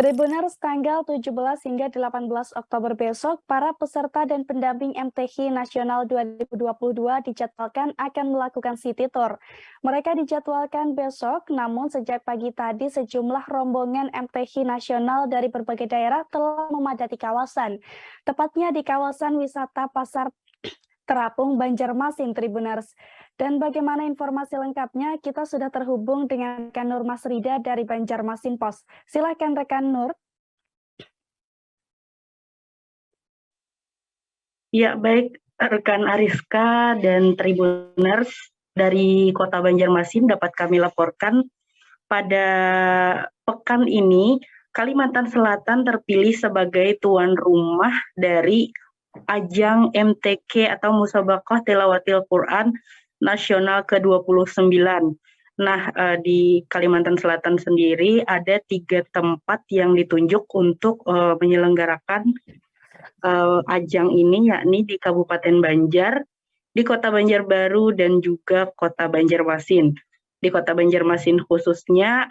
Tribuners tanggal 17 hingga 18 Oktober besok, para peserta dan pendamping MTQ Nasional 2022 dijadwalkan akan melakukan city tour. Mereka dijadwalkan besok, namun sejak pagi tadi sejumlah rombongan MTQ Nasional dari berbagai daerah telah memadati kawasan. Tepatnya di kawasan wisata Pasar Terapung Banjarmasin, Tribuners. Dan bagaimana informasi lengkapnya, kita sudah terhubung dengan rekan Nur Masrida dari Banjarmasin Pos. Silakan rekan Nur. Ya, baik rekan Ariska dan Tribuners dari Kota Banjarmasin dapat kami laporkan pada pekan ini Kalimantan Selatan terpilih sebagai tuan rumah dari ajang MTQ atau Musabaqah Tilawatil Quran Nasional ke-29. Nah, di Kalimantan Selatan sendiri ada 3 tempat yang ditunjuk untuk menyelenggarakan ajang ini, yakni di Kabupaten Banjar, di Kota Banjarbaru, dan juga Kota Banjarmasin. Di Kota Banjarmasin khususnya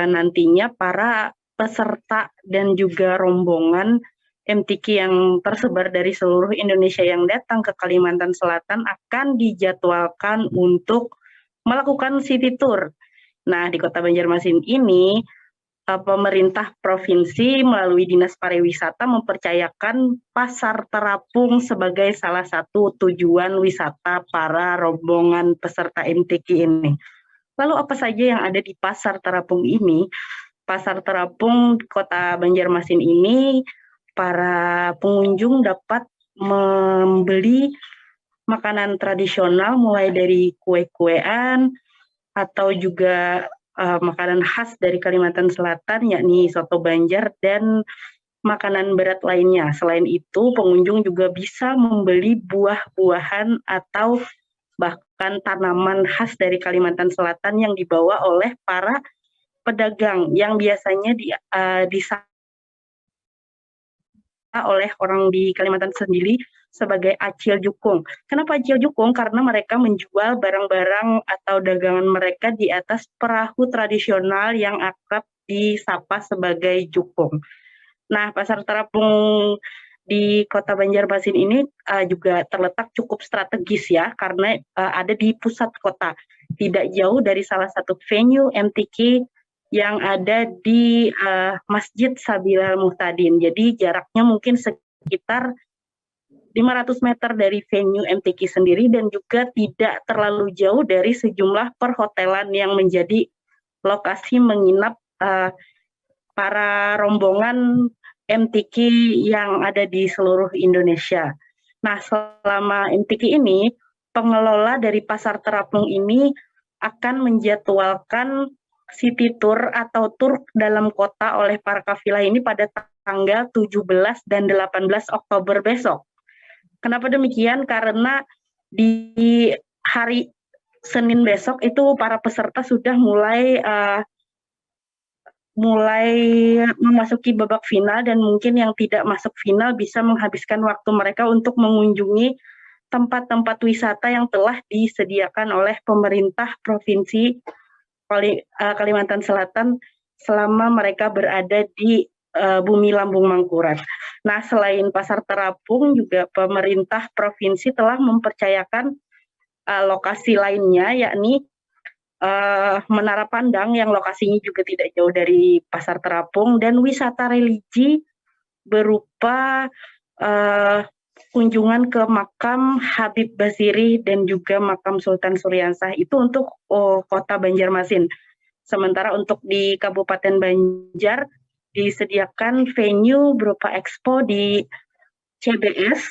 nantinya para peserta dan juga rombongan MTQ yang tersebar dari seluruh Indonesia yang datang ke Kalimantan Selatan akan dijadwalkan untuk melakukan city tour. Nah, di Kota Banjarmasin ini pemerintah provinsi melalui Dinas Pariwisata mempercayakan Pasar Terapung sebagai salah satu tujuan wisata para rombongan peserta MTQ ini. Lalu apa saja yang ada di Pasar Terapung ini? Pasar Terapung Kota Banjarmasin ini, para pengunjung dapat membeli makanan tradisional mulai dari kue-kuean atau juga makanan khas dari Kalimantan Selatan, yakni soto Banjar dan makanan berat lainnya. Selain itu, pengunjung juga bisa membeli buah-buahan atau bahkan tanaman khas dari Kalimantan Selatan yang dibawa oleh para pedagang yang biasanya disangka oleh orang di Kalimantan sendiri sebagai acil jukung. Kenapa acil jukung? Karena mereka menjual barang-barang atau dagangan mereka di atas perahu tradisional yang akrab disapa sebagai jukung. Nah, Pasar Terapung di Kota Banjarmasin ini juga terletak cukup strategis ya, karena ada di pusat kota, tidak jauh dari salah satu venue MTQ yang ada di Masjid Sabilal Muhtadin. Jadi jaraknya mungkin sekitar 500 meter dari venue MTQ sendiri dan juga tidak terlalu jauh dari sejumlah perhotelan yang menjadi lokasi menginap para rombongan MTQ yang ada di seluruh Indonesia. Nah, selama MTQ ini, pengelola dari Pasar Terapung ini akan menjadwalkan city tour atau tour dalam kota oleh para kafilah ini pada tanggal 17 dan 18 Oktober besok. Kenapa demikian? Karena di hari Senin besok itu para peserta sudah mulai memasuki babak final, dan mungkin yang tidak masuk final bisa menghabiskan waktu mereka untuk mengunjungi tempat-tempat wisata yang telah disediakan oleh pemerintah Provinsi Kalimantan Selatan selama mereka berada di bumi lambung Mangkurat. Nah, selain Pasar Terapung, juga pemerintah provinsi telah mempercayakan lokasi lainnya, yakni Menara Pandang yang lokasinya juga tidak jauh dari Pasar Terapung, dan wisata religi berupa kunjungan ke makam Habib Basiri dan juga makam Sultan Suryansah, itu untuk Kota Banjarmasin. Sementara untuk di Kabupaten Banjar disediakan venue berupa expo di CBS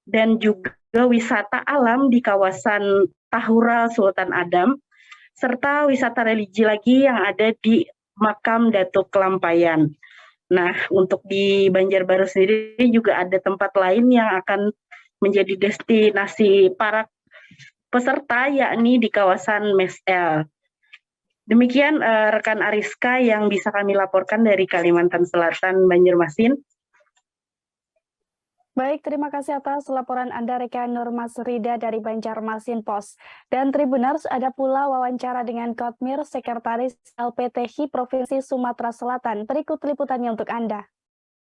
dan juga wisata alam di kawasan Tahura Sultan Adam, serta wisata religi lagi yang ada di makam Datuk Kelampayan. Nah, untuk di Banjarbaru sendiri juga ada tempat lain yang akan menjadi destinasi para peserta, yakni di kawasan Mesel. Demikian rekan Ariska yang bisa kami laporkan dari Kalimantan Selatan, Banjarmasin. Baik, terima kasih atas laporan Anda Reka Nurmasrida dari Banjarmasin Pos. Dan Tribuners, ada pula wawancara dengan Kotmir, Sekretaris LPTHI Provinsi Sumatera Selatan. Berikut liputannya untuk Anda.